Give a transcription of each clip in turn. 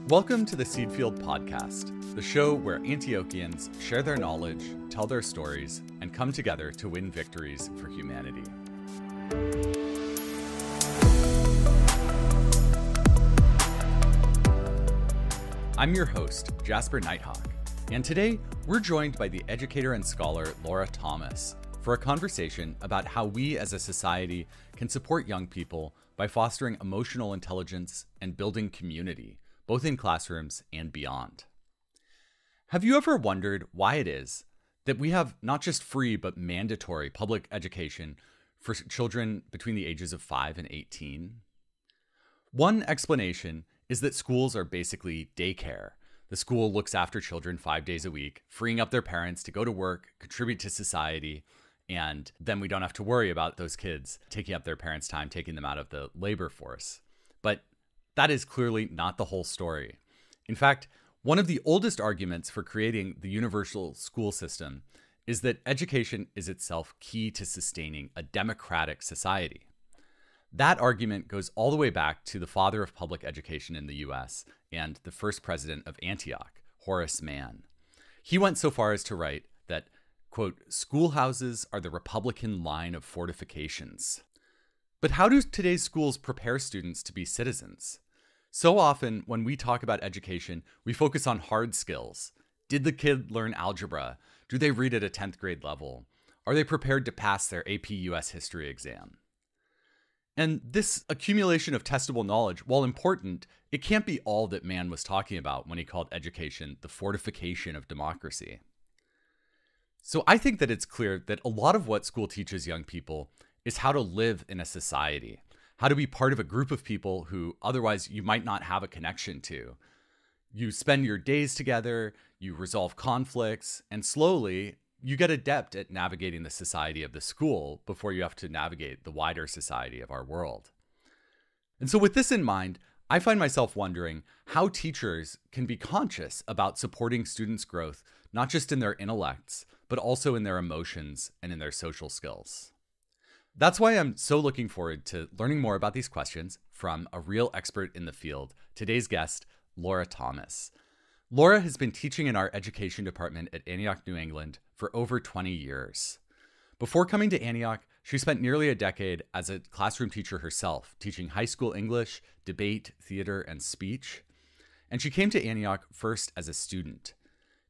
Welcome to the Seedfield Podcast, the show where Antiochians share their knowledge, tell their stories, and come together to win victories for humanity. I'm your host, Jasper Nighthawk, and today we're joined by the educator and scholar Laura Thomas for a conversation about how we as a society can support young people by fostering emotional intelligence and building community, both in classrooms and beyond. Have you ever wondered why it is that we have not just free but mandatory public education for children between the ages of 5 and 18? One explanation is that schools are basically daycare. The school looks after children 5 days a week, freeing up their parents to go to work, contribute to society, and then we don't have to worry about those kids taking up their parents' time, taking them out of the labor force. But that is clearly not the whole story. In fact, one of the oldest arguments for creating the universal school system is that education is itself key to sustaining a democratic society. That argument goes all the way back to the father of public education in the US and the first president of Antioch, Horace Mann. He went so far as to write that, quote, "Schoolhouses are the Republican line of fortifications." But how do today's schools prepare students to be citizens? So often when we talk about education, we focus on hard skills. Did the kid learn algebra? Do they read at a 10th grade level? Are they prepared to pass their AP US history exam? And this accumulation of testable knowledge, while important, it can't be all that Mann was talking about when he called education the fortification of democracy. So I think that it's clear that a lot of what school teaches young people is how to live in a society, how to be part of a group of people who otherwise you might not have a connection to. You spend your days together, you resolve conflicts, and slowly you get adept at navigating the society of the school before you have to navigate the wider society of our world. And so with this in mind, I find myself wondering how teachers can be conscious about supporting students' growth, not just in their intellects, but also in their emotions and in their social skills. That's why I'm so looking forward to learning more about these questions from a real expert in the field, today's guest, Laura Thomas. Laura has been teaching in our education department at Antioch New England for over 20 years. Before coming to Antioch, she spent nearly a decade as a classroom teacher herself, teaching high school English, debate, theater, and speech. And she came to Antioch first as a student.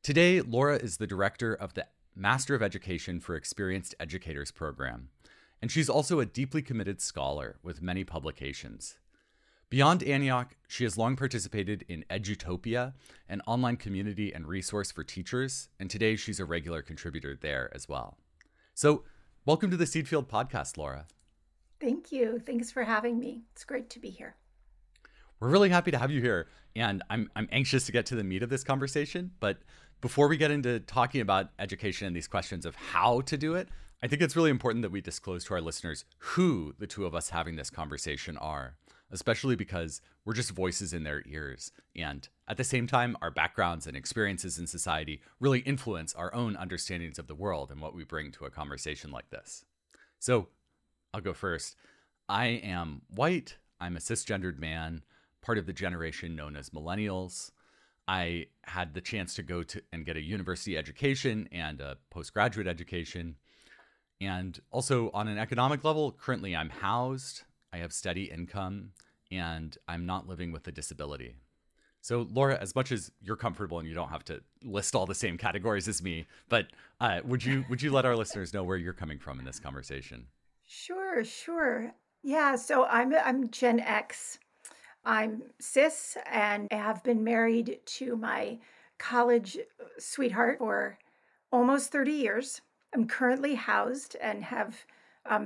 Today, Laura is the director of the Master of Education for Experienced Educators program. And she's also a deeply committed scholar with many publications. Beyond Antioch, she has long participated in Edutopia, an online community and resource for teachers, and today she's a regular contributor there as well. So, welcome to the Seedfield Podcast, Laura. Thank you. Thanks for having me. It's great to be here. We're really happy to have you here, and I'm anxious to get to the meat of this conversation. But before we get into talking about education and these questions of how to do it, I think it's really important that we disclose to our listeners who the two of us having this conversation are, especially because we're just voices in their ears. And at the same time, our backgrounds and experiences in society really influence our own understandings of the world and what we bring to a conversation like this. So I'll go first. I am white. I'm a cisgendered man, part of the generation known as millennials. I had the chance to go to and get a university education and a postgraduate education. And also on an economic level, currently I'm housed, I have steady income, and I'm not living with a disability. So Laura, as much as you're comfortable and you don't have to list all the same categories as me, but would you let our listeners know where you're coming from in this conversation? Sure. Yeah, so I'm Gen X. I'm cis and I have been married to my college sweetheart for almost 30 years. I'm currently housed and have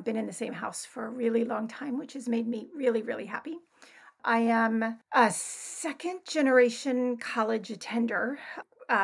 been in the same house for a really long time, which has made me really, really happy. I am a second generation college attender,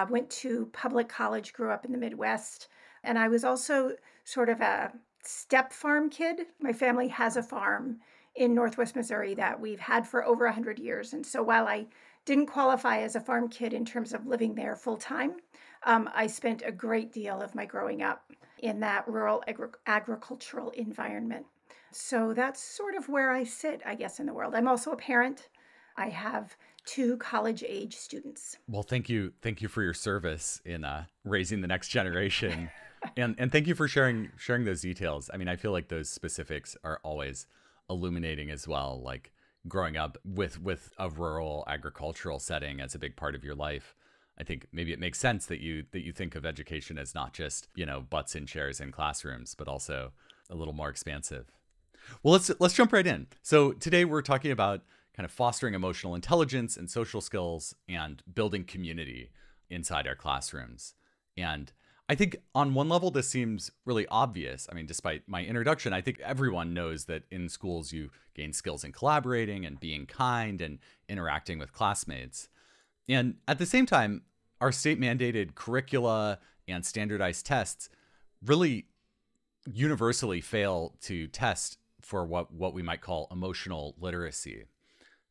went to public college, grew up in the Midwest, and I was also sort of a step farm kid. My family has a farm in Northwest Missouri that we've had for over 100 years. And so while I didn't qualify as a farm kid in terms of living there full time, I spent a great deal of my growing up in that rural agricultural environment. So that's sort of where I sit, I guess, in the world. I'm also a parent. I have two college age students. Well, thank you for your service in raising the next generation, and thank you for sharing those details. I mean, I feel like those specifics are always illuminating as well. Like growing up with a rural agricultural setting as a big part of your life, I think maybe it makes sense that you think of education as not just butts in chairs in classrooms, but also a little more expansive. Well, let's jump right in. So today we're talking about kind of fostering emotional intelligence and social skills and building community inside our classrooms. And I think on one level this seems really obvious. I mean, despite my introduction, I think everyone knows that in schools you gain skills in collaborating and being kind and interacting with classmates. And at the same time, our state mandated curricula and standardized tests really universally fail to test for what we might call emotional literacy.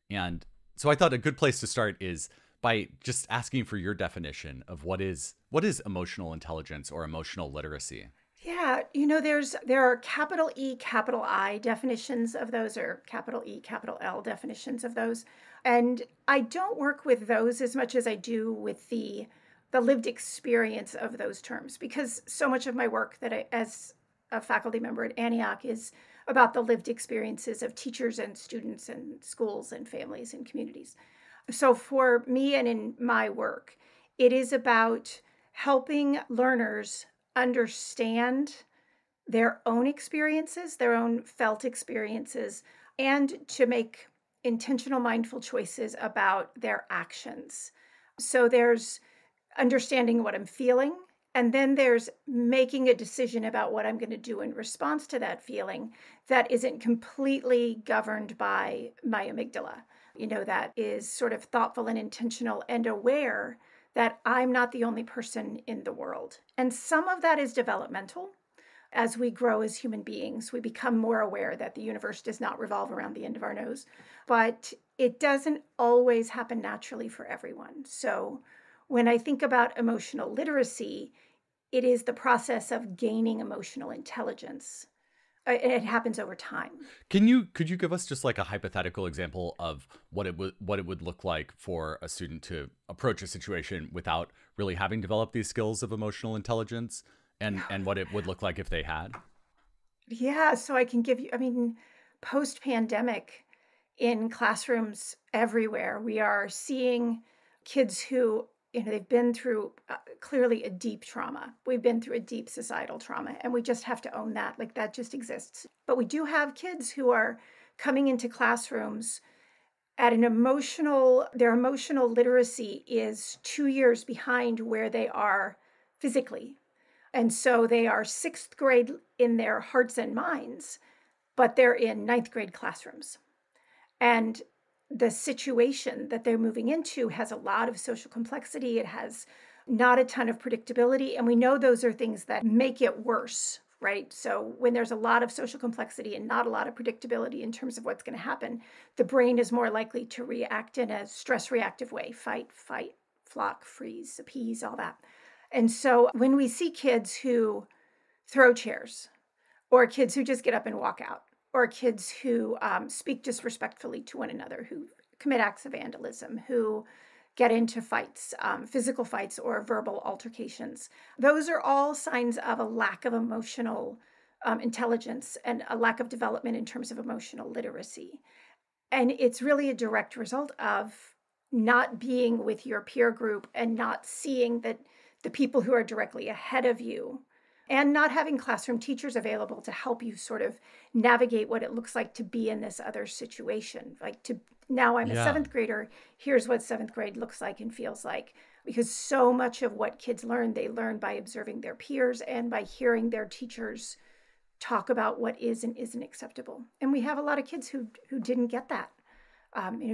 And so I thought a good place to start is by just asking for your definition of what is emotional intelligence or emotional literacy. Yeah, there are capital E, capital I definitions of those, or capital E, capital L definitions of those. And I don't work with those as much as I do with the lived experience of those terms, because so much of my work as a faculty member at Antioch is about the lived experiences of teachers and students and schools and families and communities. So for me and in my work, it is about helping learners understand their own experiences, their own felt experiences, and to make intentional, mindful choices about their actions. So there's understanding what I'm feeling, and then there's making a decision about what I'm going to do in response to that feeling that isn't completely governed by my amygdala. That is sort of thoughtful and intentional and aware that I'm not the only person in the world. And some of that is developmental. As we grow as human beings, we become more aware that the universe does not revolve around the end of our nose. But it doesn't always happen naturally for everyone. So when I think about emotional literacy, it is the process of gaining emotional intelligence. And it happens over time. Could you give us just like a hypothetical example of what it would look like for a student to approach a situation without really having developed these skills of emotional intelligence, and what it would look like if they had? Yeah, so I can give you, post-pandemic in classrooms everywhere, we are seeing kids who, they've been through clearly a deep trauma. We've been through a deep societal trauma, and we just have to own that. Like, that just exists. But we do have kids who are coming into classrooms at their emotional literacy is 2 years behind where they are physically. And so they are sixth grade in their hearts and minds, but they're in ninth grade classrooms. And the situation that they're moving into has a lot of social complexity. It has not a ton of predictability. And we know those are things that make it worse, right? So when there's a lot of social complexity and not a lot of predictability in terms of what's going to happen, the brain is more likely to react in a stress reactive way: fight, flock, freeze, appease, all that. And so when we see kids who throw chairs, or kids who just get up and walk out, or kids who speak disrespectfully to one another, who commit acts of vandalism, who get into fights, physical fights or verbal altercations, those are all signs of a lack of emotional intelligence and a lack of development in terms of emotional literacy. And it's really a direct result of not being with your peer group and not seeing that the people who are directly ahead of you, and not having classroom teachers available to help you sort of navigate what it looks like to be in this other situation. Now I'm a seventh grader, here's what seventh grade looks like and feels like. Because so much of what kids learn, they learn by observing their peers and by hearing their teachers talk about what is and isn't acceptable. And we have a lot of kids who didn't get that.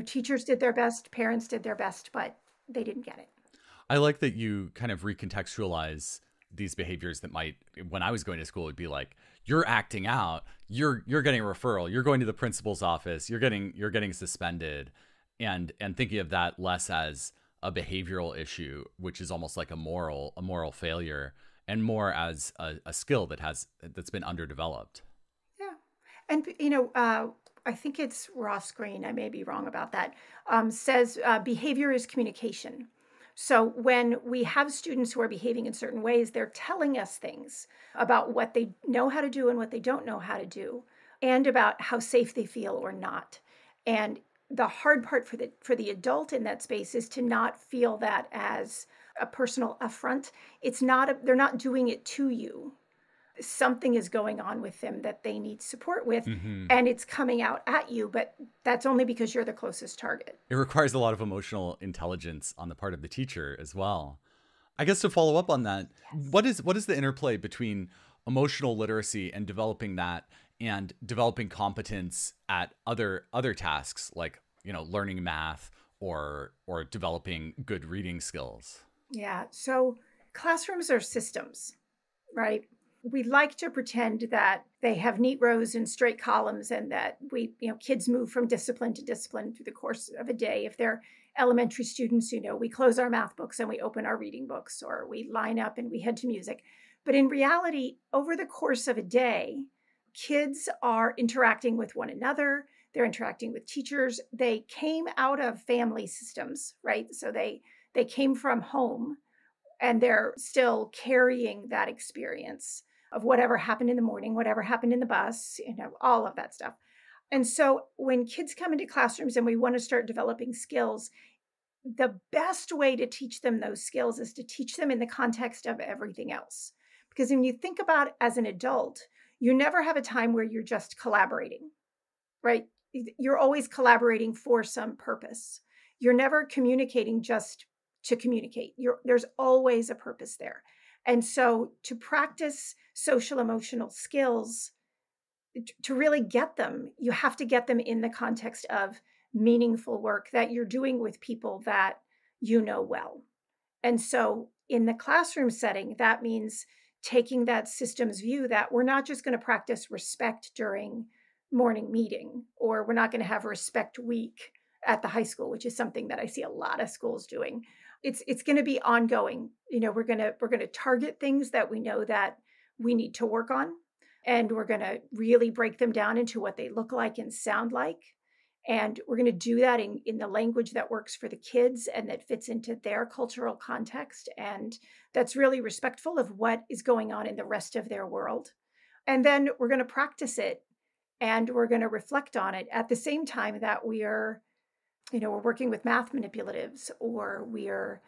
Teachers did their best, parents did their best, but they didn't get it. I like that you kind of recontextualize these behaviors that might, when I was going to school, would be like, you're acting out, you're getting a referral, you're going to the principal's office, you're getting suspended, and thinking of that less as a behavioral issue, which is almost like a moral failure, and more as a skill that's been underdeveloped. Yeah. And, I think it's Ross Green, I may be wrong about that, says behavior is communication. So when we have students who are behaving in certain ways, they're telling us things about what they know how to do and what they don't know how to do, and about how safe they feel or not. And the hard part for the adult in that space is to not feel that as a personal affront. They're not doing it to you. Something is going on with them that they need support with, Hmm. and it's coming out at you, but that's only because you're the closest target. It requires a lot of emotional intelligence on the part of the teacher as well. I guess to follow up on that, Yes. what is the interplay between emotional literacy and developing that and developing competence at other tasks like, learning math or developing good reading skills? Yeah. So classrooms are systems, right? We like to pretend that they have neat rows and straight columns and that kids move from discipline to discipline through the course of a day. If they're elementary students, we close our math books and we open our reading books, or we line up and we head to music. But in reality, over the course of a day, kids are interacting with one another. They're interacting with teachers. They came out of family systems, right? So they came from home, and they're still carrying that experience of whatever happened in the morning, whatever happened in the bus, all of that stuff. And so when kids come into classrooms and we want to start developing skills, the best way to teach them those skills is to teach them in the context of everything else. Because when you think about it as an adult, you never have a time where you're just collaborating, right? You're always collaborating for some purpose. You're never communicating just to communicate. There's always a purpose there. And so to practice social emotional skills, to really get them, you have to get them in the context of meaningful work that you're doing with people that you know well. And so in the classroom setting, that means taking that systems view that we're not just going to practice respect during morning meeting, or we're not going to have respect week at the high school, which is something that I see a lot of schools doing. It's going to be ongoing. We're going to target things that we know that we need to work on, and we're going to really break them down into what they look like and sound like. And we're going to do that in the language that works for the kids and that fits into their cultural context. And that's really respectful of what is going on in the rest of their world. And then we're going to practice it, and we're going to reflect on it at the same time that we're working with math manipulatives, or we're,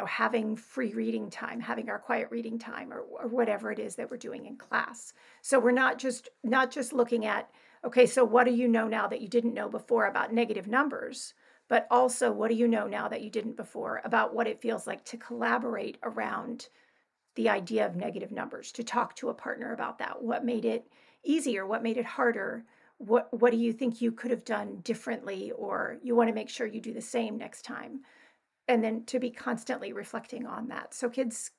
having free reading time, having our quiet reading time, or whatever it is that we're doing in class. So we're not just looking at, okay, so what do you know now that you didn't know before about negative numbers? But also, what do you know now that you didn't before about what it feels like to collaborate around the idea of negative numbers, to talk to a partner about that? What made it easier? What made it harder? What do you think you could have done differently, or you want to make sure you do the same next time? And then to be constantly reflecting on that. So kids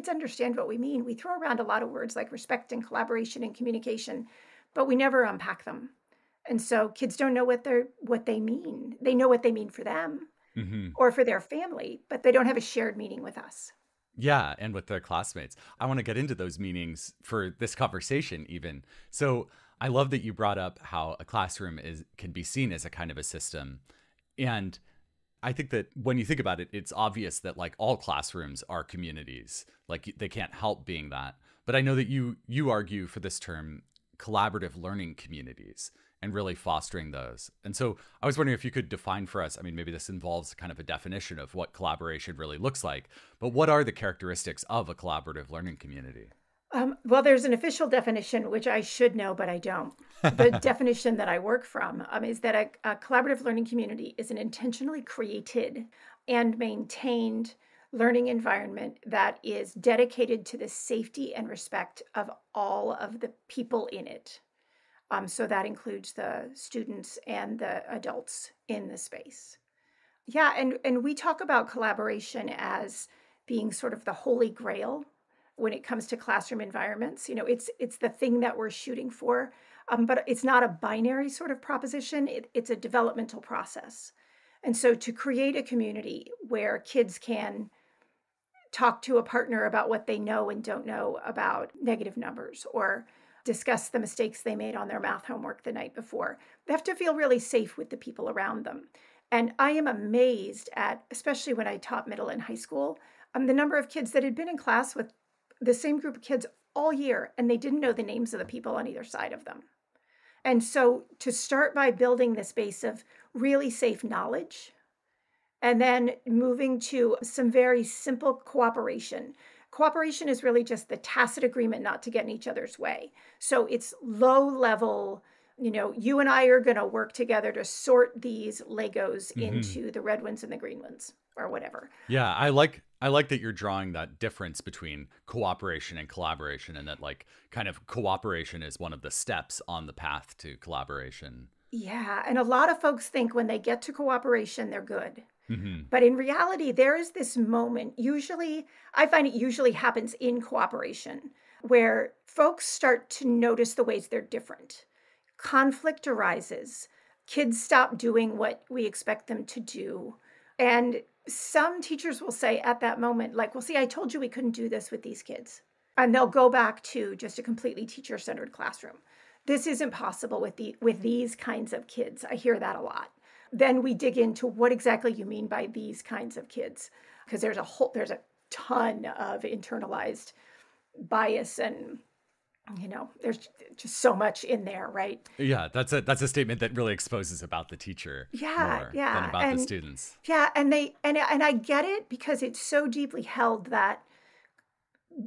understand what we mean. We throw around a lot of words like respect and collaboration and communication, but we never unpack them. And so kids don't know what they mean. They know what they mean for them Hmm. or for their family, but they don't have a shared meaning with us. Yeah, and with their classmates. I want to get into those meanings for this conversation even. So I love that you brought up how a classroom can be seen as a kind of a system. And I think that when you think about it, it's obvious that like all classrooms are communities. Like they can't help being that. But I know that you argue for this term collaborative learning communities and really fostering those. And so I was wondering if you could define for us, I mean, maybe this involves kind of a definition of what collaboration really looks like, but what are the characteristics of a collaborative learning community? Well, there's an official definition, which I should know, but I don't. The definition that I work from is that a collaborative learning community is an intentionally created and maintained learning environment that is dedicated to the safety and respect of all of the people in it. So that includes the students and the adults in the space. Yeah, and we talk about collaboration as being sort of the holy grail when it comes to classroom environments. It's the thing that we're shooting for, but it's not a binary sort of proposition. It's a developmental process. And so to create a community where kids can talk to a partner about what they know and don't know about negative numbers, or discuss the mistakes they made on their math homework the night before. They have to feel really safe with the people around them. And I am amazed at, especially when I taught middle and high school, the number of kids that had been in class with the same group of kids all year, and they didn't know the names of the people on either side of them. And so to start by building this base of really safe knowledge, and then moving to some very simple cooperation. Cooperation is really just the tacit agreement not to get in each other's way. So it's low level, you and I are going to work together to sort these Legos into the red ones and the green ones or whatever. Yeah, I like that you're drawing that difference between cooperation and collaboration, and that like kind of cooperation is one of the steps on the path to collaboration. Yeah, and a lot of folks think when they get to cooperation, they're good. But in reality, there is this moment, usually, I find it usually happens in cooperation, where folks start to notice the ways they're different. Conflict arises. Kids stop doing what we expect them to do. And some teachers will say at that moment, like, well, see, I told you we couldn't do this with these kids. And they'll go back to just a completely teacher-centered classroom. This isn't possible with these kinds of kids. I hear that a lot. Then we dig into what exactly you mean by these kinds of kids, because there's a ton of internalized bias, and there's just so much in there, right? Yeah, that's a statement that really exposes about the teacher more than about the students. Yeah, and I get it, because it's so deeply held that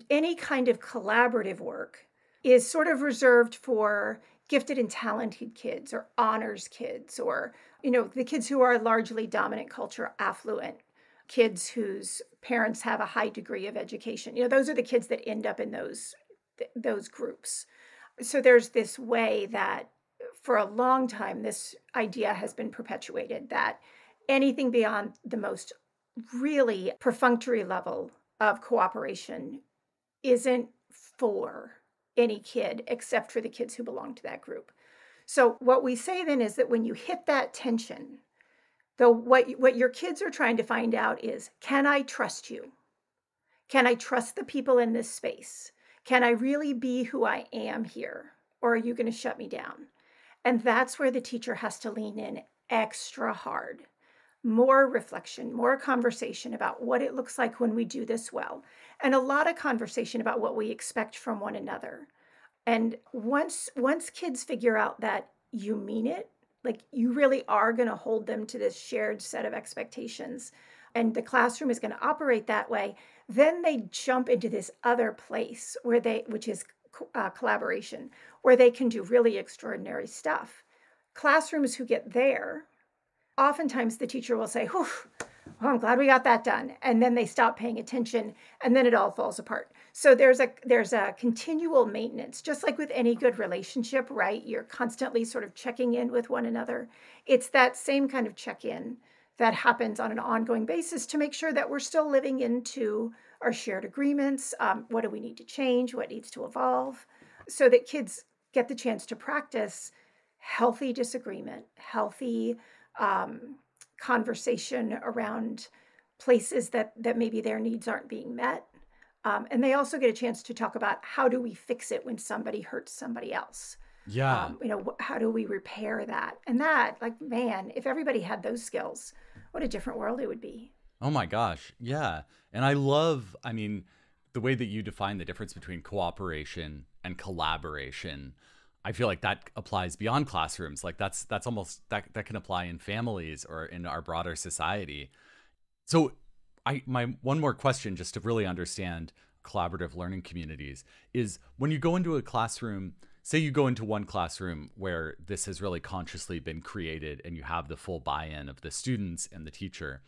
any kind of collaborative work is sort of reserved for gifted and talented kids or honors kids, or the kids who are largely dominant culture affluent, kids whose parents have a high degree of education. Those are the kids that end up in those groups. So there's this way that for a long time, this idea has been perpetuated that anything beyond the most really perfunctory level of cooperation isn't for any kid except for the kids who belong to that group. So what we say then is that when you hit that tension, though, what your kids are trying to find out is, can I trust you? Can I trust the people in this space? Can I really be who I am here? Or are you going to shut me down? And that's where the teacher has to lean in extra hard. More reflection, more conversation about what it looks like when we do this well, and a lot of conversation about what we expect from one another. And once kids figure out that you mean it, like you really are going to hold them to this shared set of expectations, and the classroom is going to operate that way, then they jump into this other place which is collaboration, where they can do really extraordinary stuff. Classrooms who get there, oftentimes the teacher will say, "Whew, well, I'm glad we got that done." And then they stop paying attention, and then it all falls apart. So there's a continual maintenance, just like with any good relationship, right? You're constantly sort of checking in with one another. It's that same kind of check-in that happens on an ongoing basis to make sure that we're still living into our shared agreements. What do we need to change? What needs to evolve? So that kids get the chance to practice healthy disagreement, healthy conversation around places that maybe their needs aren't being met. And they also get a chance to talk about how do we fix it when somebody hurts somebody else. Yeah. How do we repair that? And that, like, man, if everybody had those skills, what a different world it would be. Oh my gosh. Yeah. And I love, the way that you define the difference between cooperation and collaboration. I feel like that applies beyond classrooms. Like that's almost that can apply in families or in our broader society. So my one more question, just to really understand collaborative learning communities, is when you go into a classroom, say you go into one classroom where this has really consciously been created and you have the full buy-in of the students and the teacher,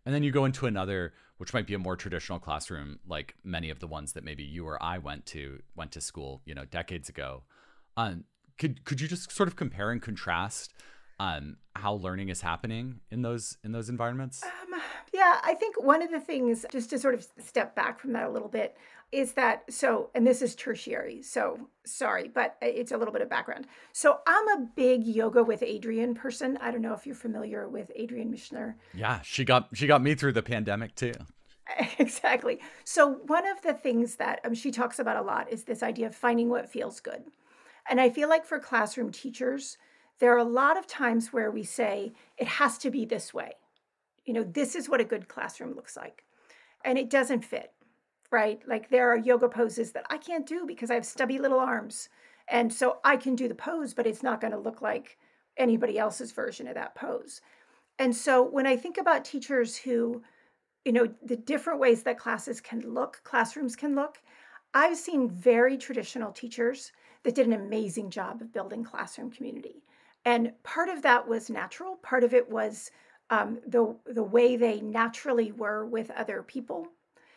and then you go into another, which might be a more traditional classroom, like many of the ones that maybe you or I went to school, decades ago. Could you just sort of compare and contrast how learning is happening in those environments? Yeah, I think one of the things, just to sort of step back from that a little bit, is that, and this is tertiary, so sorry, but it's a little bit of background. So I'm a big Yoga with Adriene person. I don't know if you're familiar with Adriene Mishner. Yeah, she got me through the pandemic too. Exactly. So one of the things that she talks about a lot is this idea of finding what feels good. And I feel like for classroom teachers, there are a lot of times where we say, it has to be this way. This is what a good classroom looks like. And it doesn't fit, right? Like there are yoga poses that I can't do because I have stubby little arms. And so I can do the pose, but it's not going to look like anybody else's version of that pose. And so when I think about teachers who, the different ways that classrooms can look, I've seen very traditional teachers that did an amazing job of building classroom community. And part of that was natural. Part of it was the way they naturally were with other people.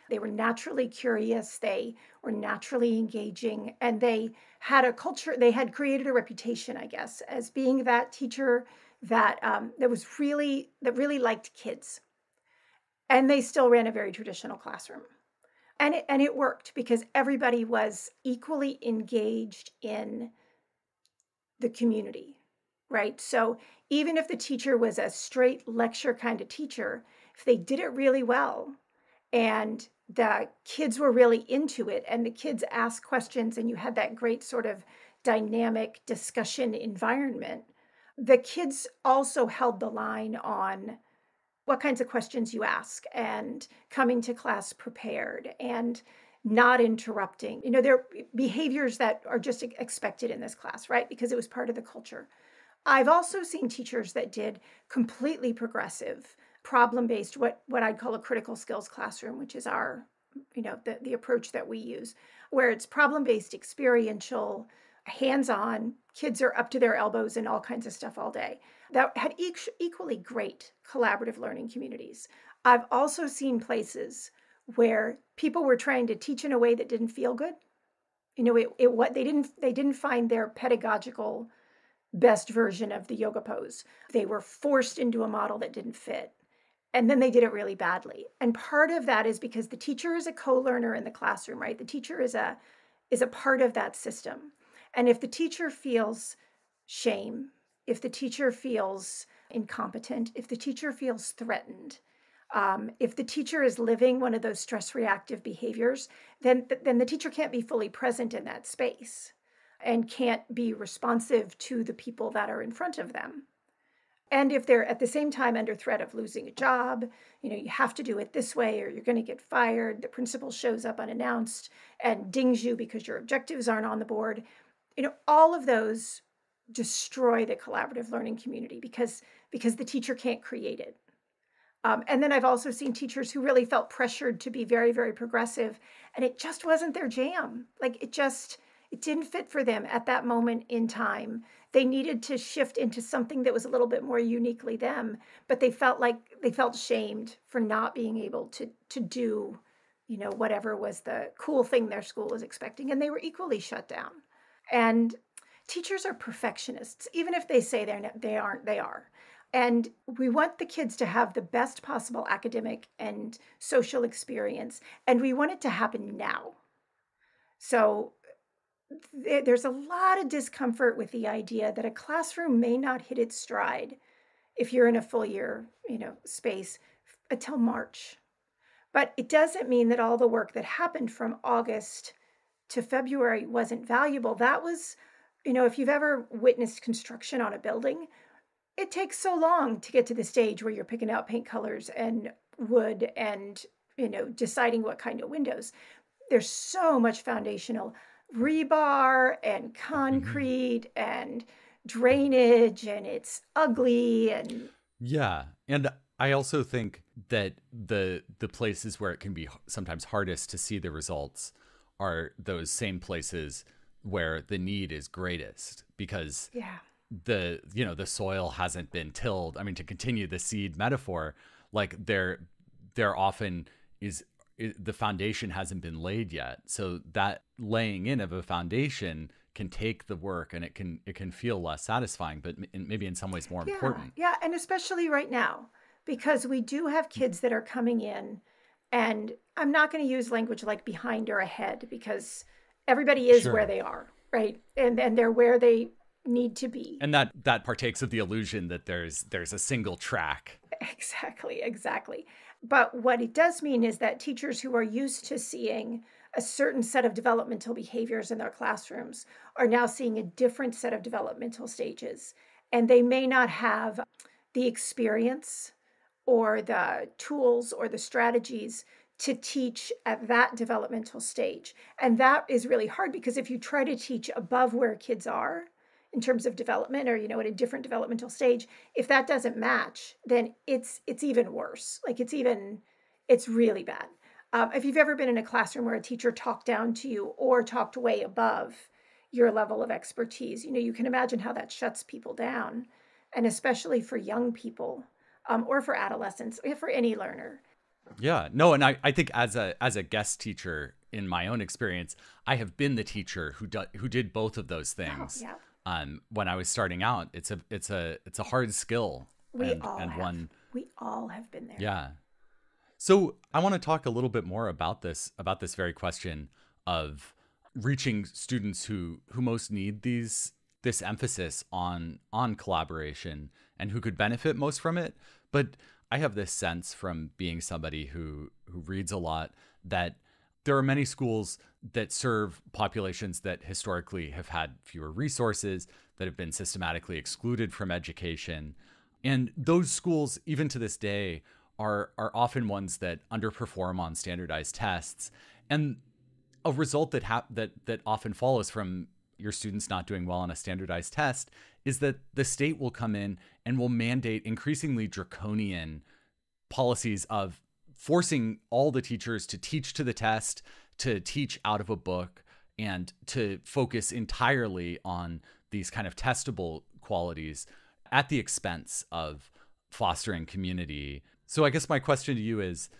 They were naturally curious. They were naturally engaging, and they had a culture. They had created a reputation, I guess, as being that teacher that really liked kids. And they still ran a very traditional classroom. And it worked because everybody was equally engaged in the community, right? So even if the teacher was a straight lecture kind of teacher, if they did it really well and the kids were really into it and the kids asked questions and you had that great sort of dynamic discussion environment, the kids also held the line on what kinds of questions you ask and coming to class prepared and not interrupting. There are behaviors that are just expected in this class, right? Because it was part of the culture. I've also seen teachers that did completely progressive, problem-based, what I'd call a critical skills classroom, which is our, the approach that we use, where it's problem-based, experiential, hands-on, kids are up to their elbows in all kinds of stuff all day, that had equally great collaborative learning communities. I've also seen places where people were trying to teach in a way that didn't feel good. They didn't find their pedagogical best version of the yoga pose. They were forced into a model that didn't fit. And then they did it really badly. And part of that is because the teacher is a co-learner in the classroom, right? The teacher is a part of that system. And if the teacher feels shame, if the teacher feels incompetent, if the teacher feels threatened, if the teacher is living one of those stress reactive behaviors, then the teacher can't be fully present in that space and can't be responsive to the people that are in front of them. And if they're at the same time under threat of losing a job, you have to do it this way or you're going to get fired, the principal shows up unannounced and dings you because your objectives aren't on the board. All of those destroy the collaborative learning community because the teacher can't create it. And then I've also seen teachers who really felt pressured to be very, very progressive, and it just wasn't their jam. Like it didn't fit for them at that moment in time. They needed to shift into something that was a little bit more uniquely them, but they felt shamed for not being able to do, whatever was the cool thing their school was expecting, and they were equally shut down. And teachers are perfectionists, even if they say they aren't, they are. And we want the kids to have the best possible academic and social experience, and we want it to happen now. So there's a lot of discomfort with the idea that a classroom may not hit its stride if you're in a full year, space until March. But it doesn't mean that all the work that happened from August to February wasn't valuable. That was, if you've ever witnessed construction on a building, it takes so long to get to the stage where you're picking out paint colors and wood and, deciding what kind of windows. There's so much foundational rebar and concrete and drainage, and it's ugly. And yeah. And I also think that the places where it can be sometimes hardest to see the results are those same places where the need is greatest, because the soil hasn't been tilled. I mean, to continue the seed metaphor, like there often is the foundation hasn't been laid yet. So that laying in of a foundation can take the work, and it can feel less satisfying, but maybe in some ways more important. Yeah, and especially right now, because we do have kids that are coming in, and I'm not going to use language like behind or ahead, because everybody is where they are, right? And they're where they need to be. And that partakes of the illusion that there's a single track. Exactly. But what it does mean is that teachers who are used to seeing a certain set of developmental behaviors in their classrooms are now seeing a different set of developmental stages. And they may not have the experience or the tools or the strategies to teach at that developmental stage. And that is really hard because if you try to teach above where kids are in terms of development or, at a different developmental stage, if that doesn't match, then it's even worse. Like it's really bad. If you've ever been in a classroom where a teacher talked down to you or talked way above your level of expertise, you can imagine how that shuts people down. And especially for young people or for adolescents, for any learner. Yeah, no, and I think as a guest teacher in my own experience, I have been the teacher who did both of those things. Oh, yeah. When I was starting out, it's a hard skill. We all have been there. Yeah. So I want to talk a little bit more about this very question of reaching students who most need this emphasis on collaboration and who could benefit most from it. But I have this sense from being somebody who reads a lot that there are many schools that serve populations that historically have had fewer resources, that have been systematically excluded from education. And those schools, even to this day, are often ones that underperform on standardized tests. And a result that often follows from your students not doing well on a standardized test is that the state will come in and will mandate increasingly draconian policies of forcing all the teachers to teach to the test, to teach out of a book, and to focus entirely on these kind of testable qualities at the expense of fostering community. So I guess my question to you is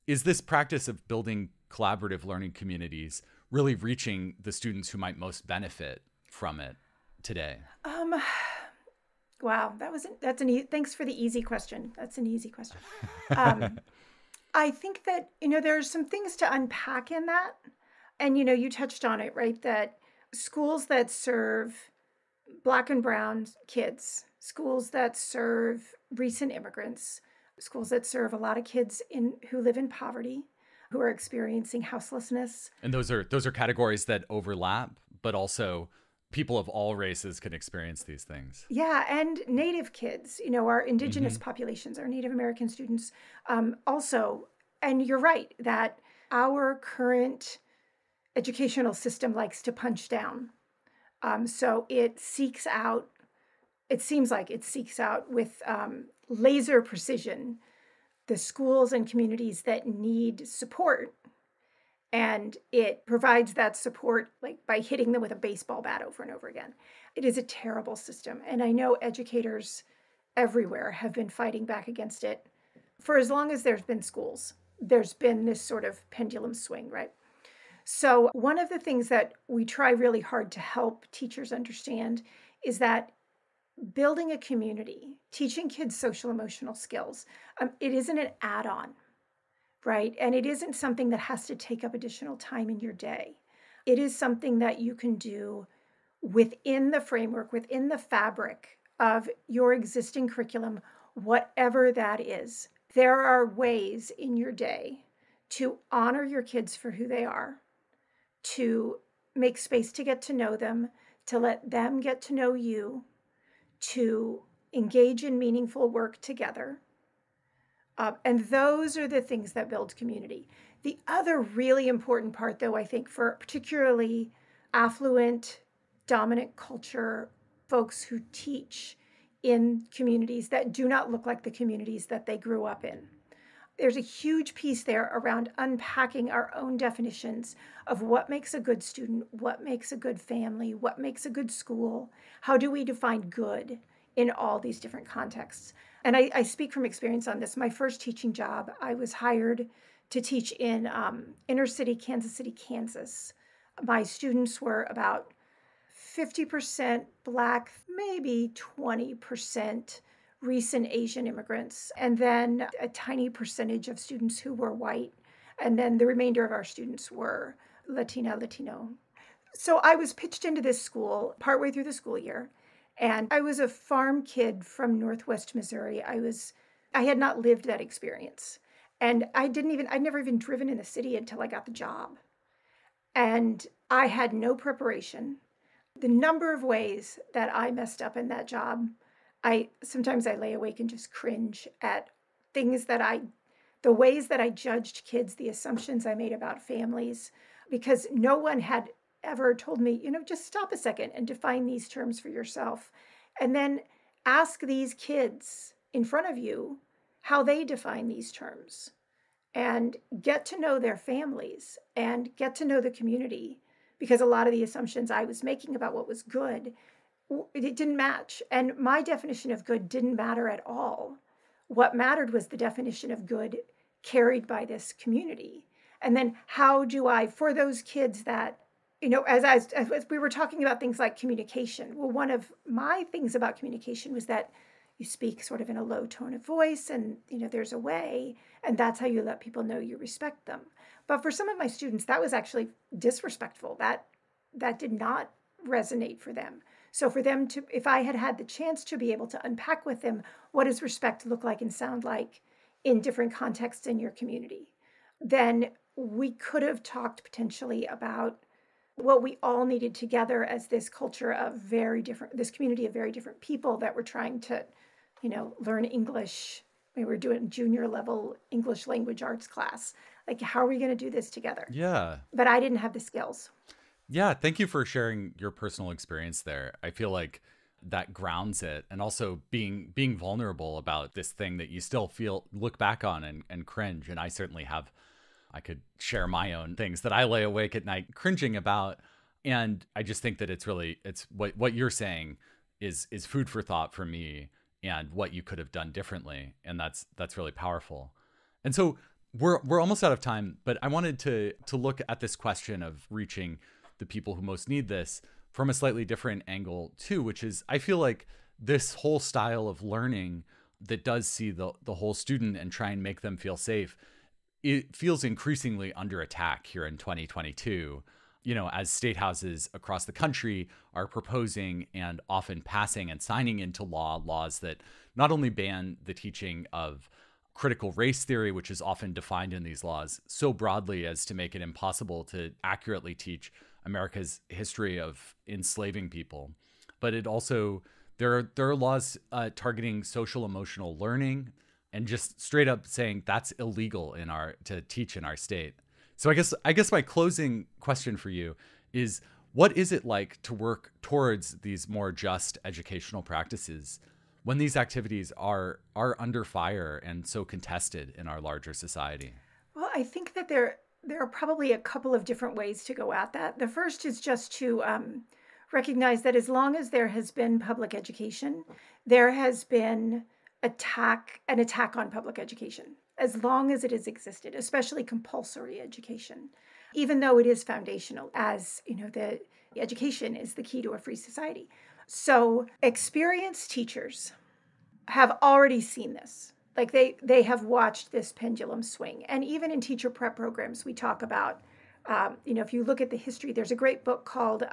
this practice of building collaborative learning communities really reaching the students who might most benefit from it today? Wow, thanks for the easy question. That's an easy question. I think that, there's some things to unpack in that. And, you touched on it, right? That schools that serve Black and brown kids, schools that serve recent immigrants, schools that serve a lot of kids who live in poverty, who are experiencing houselessness. And those are categories that overlap, but also people of all races can experience these things. Yeah, and Native kids, our indigenous populations, our Native American students also. And you're right that our current educational system likes to punch down. So it seems like it seeks out with laser precision the schools and communities that need support. And it provides that support like by hitting them with a baseball bat over and over again. It is a terrible system. And I know educators everywhere have been fighting back against it for as long as there's been schools. There's been this sort of pendulum swing, right? So one of the things that we try really hard to help teachers understand is that building a community, teaching kids social emotional skills, it isn't an add-on, right? And it isn't something that has to take up additional time in your day. It is something that you can do within the framework, within the fabric of your existing curriculum, whatever that is. There are ways in your day to honor your kids for who they are, to make space to get to know them, to let them get to know you, to engage in meaningful work together. And those are the things that build community. The other really important part, though, I think for particularly affluent, dominant culture folks who teach in communities that do not look like the communities that they grew up in. There's a huge piece there around unpacking our own definitions of what makes a good student, what makes a good family, what makes a good school. How do we define good in all these different contexts? And I speak from experience on this. My first teaching job, I was hired to teach in inner city, Kansas City, Kansas. My students were about 50% Black, maybe 20% recent Asian immigrants, and then a tiny percentage of students who were white. And then the remainder of our students were Latino. So I was pitched into this school partway through the school year. And I was a farm kid from Northwest Missouri. I had not lived that experience. And I'd never even driven in the city until I got the job. And I had no preparation. The number of ways that I messed up in that job, sometimes I lay awake and just cringe at things the ways that I judged kids, the assumptions I made about families, because no one had ever told me, just stop a second and define these terms for yourself. And then ask these kids in front of you how they define these terms and get to know their families and get to know the community, because a lot of the assumptions I was making about what was good, it didn't match. And my definition of good didn't matter at all. What mattered was the definition of good carried by this community. And then how do I, for those kids that, as we were talking about things like communication, well, one of my things about communication was that you speak sort of in a low tone of voice and, there's a way, and that's how you let people know you respect them. But for some of my students, that was actually disrespectful. That did not resonate for them. So for them to, if I had had the chance to be able to unpack with them, what does respect look like and sound like in different contexts in your community, then we could have talked potentially about what we all needed together as this culture of this community of very different people that were trying to, learn English. We were doing junior level English language arts class. Like, how are we going to do this together? Yeah. But I didn't have the skills. Yeah. Thank you for sharing your personal experience there. I feel like that grounds it, and also being vulnerable about this thing that you still look back on and cringe. And I certainly have. I could share my own things that I lay awake at night cringing about. And I just think that it's what you're saying is food for thought for me, and what you could have done differently. And that's really powerful. And so we're almost out of time, but I wanted to look at this question of reaching the people who most need this from a slightly different angle too, which is, I feel like this whole style of learning that does see the whole student and try and make them feel safe, it feels increasingly under attack here in 2022, as state houses across the country are proposing and often passing and signing into laws that not only ban the teaching of critical race theory, which is often defined in these laws so broadly as to make it impossible to accurately teach America's history of enslaving people, but it also, there are laws targeting social emotional learning, and just straight up saying that's illegal to teach in our state. So I guess my closing question for you is, what is it like to work towards these more just educational practices when these activities are under fire and so contested in our larger society? Well, I think that there are probably a couple of different ways to go at that. The first is just to recognize that as long as there has been public education, there has been an attack on public education, as long as it has existed, especially compulsory education, even though it is foundational, as the education is the key to a free society. So experienced teachers have already seen this. Like they have watched this pendulum swing. And even in teacher prep programs, we talk about, if you look at the history, there's a great book called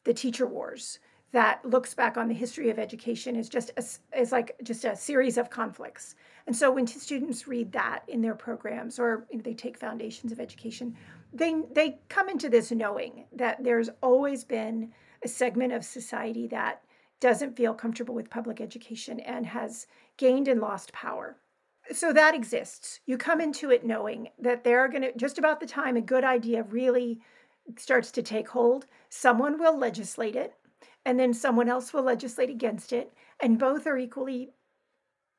The Teacher Wars that looks back on the history of education as just a series of conflicts. And so when students read that in their programs, or they take foundations of education, they come into this knowing that there's always been a segment of society that doesn't feel comfortable with public education and has gained and lost power. So that exists. You come into it knowing that they're going to, just about the time a good idea really starts to take hold, someone will legislate it, and then someone else will legislate against it. And both are equally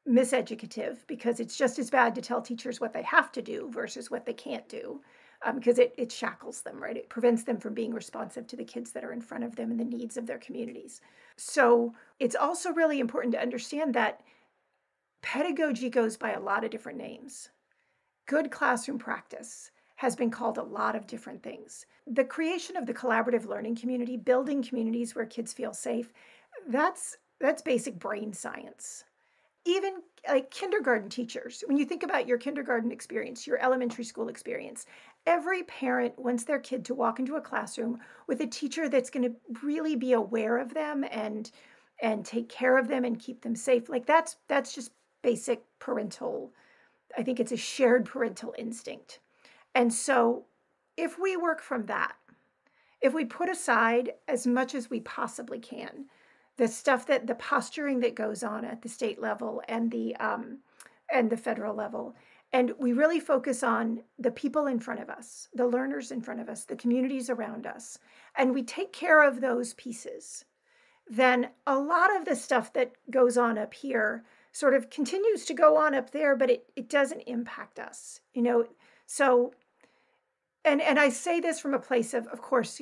miseducative, because it's just as bad to tell teachers what they have to do versus what they can't do, because it shackles them, right? It prevents them from being responsive to the kids that are in front of them and the needs of their communities. So it's also really important to understand that pedagogy goes by a lot of different names. Good classroom practice has been called a lot of different things. The creation of the collaborative learning community, building communities where kids feel safe, that's basic brain science. Even like kindergarten teachers, when you think about your kindergarten experience, your elementary school experience, every parent wants their kid to walk into a classroom with a teacher that's going to really be aware of them and take care of them and keep them safe. Like that's just basic parental, I think it's a shared parental instinct. And so if we work from that, if we put aside as much as we possibly can, the posturing that goes on at the state level and the federal level, and we really focus on the people in front of us, the learners in front of us, the communities around us, and we take care of those pieces, then a lot of the stuff that goes on up here sort of continues to go on up there, but it doesn't impact us, So, and I say this from a place of course,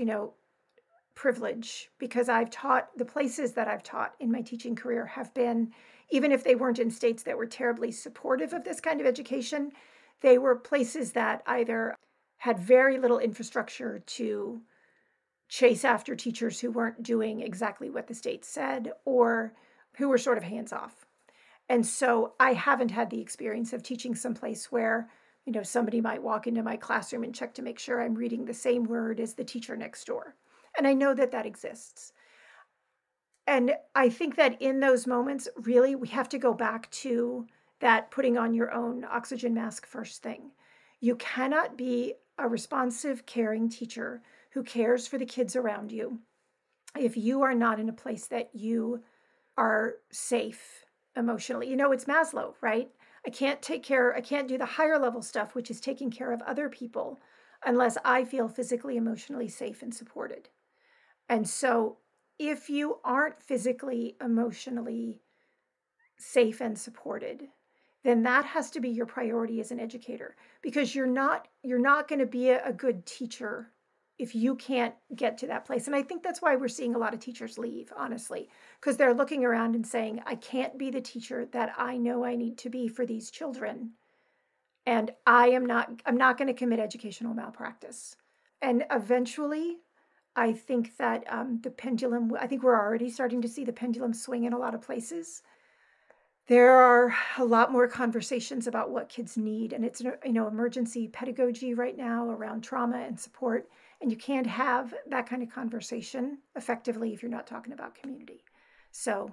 privilege, because I've taught, the places that I've taught in my teaching career have been, even if they weren't in states that were terribly supportive of this kind of education, they were places that either had very little infrastructure to chase after teachers who weren't doing exactly what the state said, or who were sort of hands off. And so I haven't had the experience of teaching someplace where, somebody might walk into my classroom and check to make sure I'm reading the same word as the teacher next door. And I know that exists. And I think that in those moments, really, we have to go back to that putting on your own oxygen mask first thing. You cannot be a responsive, caring teacher who cares for the kids around you if you are not in a place that you are safe emotionally. It's Maslow, right? I can't do the higher level stuff, which is taking care of other people, unless I feel physically, emotionally safe and supported. And so if you aren't physically, emotionally safe and supported, then that has to be your priority as an educator, because you're not going to be a good teacher if you can't get to that place. And I think that's why we're seeing a lot of teachers leave, honestly, because they're looking around and saying, I can't be the teacher that I know I need to be for these children. And I'm not going to commit educational malpractice. And eventually, I think that the pendulum, I think we're already starting to see the pendulum swing in a lot of places. There are a lot more conversations about what kids need. And it's, emergency pedagogy right now around trauma and support. And you can't have that kind of conversation effectively if you're not talking about community. So.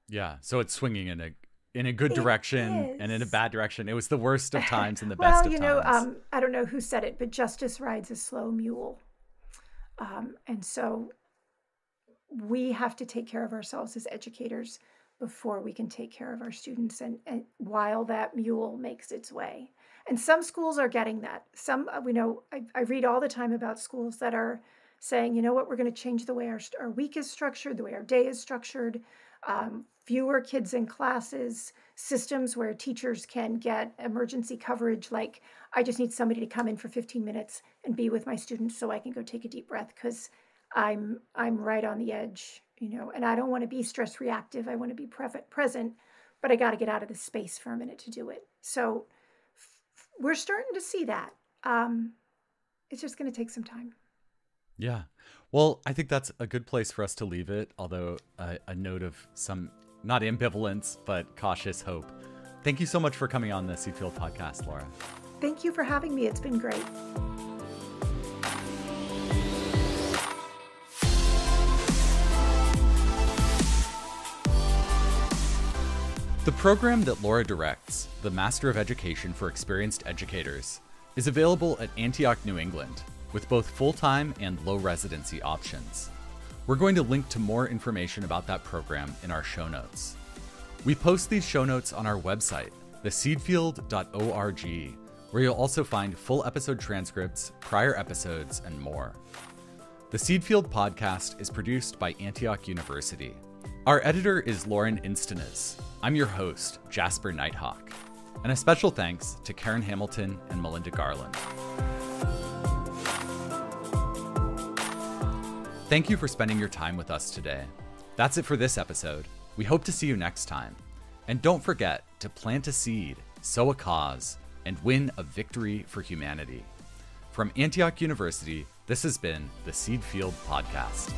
Yeah. So it's swinging in a good direction and in a bad direction. It was the worst of times and the best of times. I don't know who said it, but justice rides a slow mule. And so we have to take care of ourselves as educators before we can take care of our students, and while that mule makes its way. And some schools are getting that. Some, I read all the time about schools that are saying, we're going to change the way our week is structured, the way our day is structured, fewer kids in classes, systems where teachers can get emergency coverage, like I just need somebody to come in for 15 minutes and be with my students so I can go take a deep breath because I'm right on the edge, and I don't want to be stress reactive. I want to be present, but I got to get out of this space for a minute to do it. So we're starting to see that. It's just going to take some time. Yeah. Well, I think that's a good place for us to leave it, although a note of some, not ambivalence, but cautious hope. Thank you so much for coming on the Seed Field podcast, Laura. Thank you for having me. It's been great. The program that Laura directs, the Master of Education for Experienced Educators, is available at Antioch New England, with both full-time and low residency options. We're going to link to more information about that program in our show notes. We post these show notes on our website, theseedfield.org, where you'll also find full episode transcripts, prior episodes, and more. The Seed Field podcast is produced by Antioch University. Our editor is Lauren Instenes. I'm your host, Jasper Nighthawk. And a special thanks to Karen Hamilton and Melinda Garland. Thank you for spending your time with us today. That's it for this episode. We hope to see you next time. And don't forget to plant a seed, sow a cause, and win a victory for humanity. From Antioch University, this has been the Seed Field Podcast.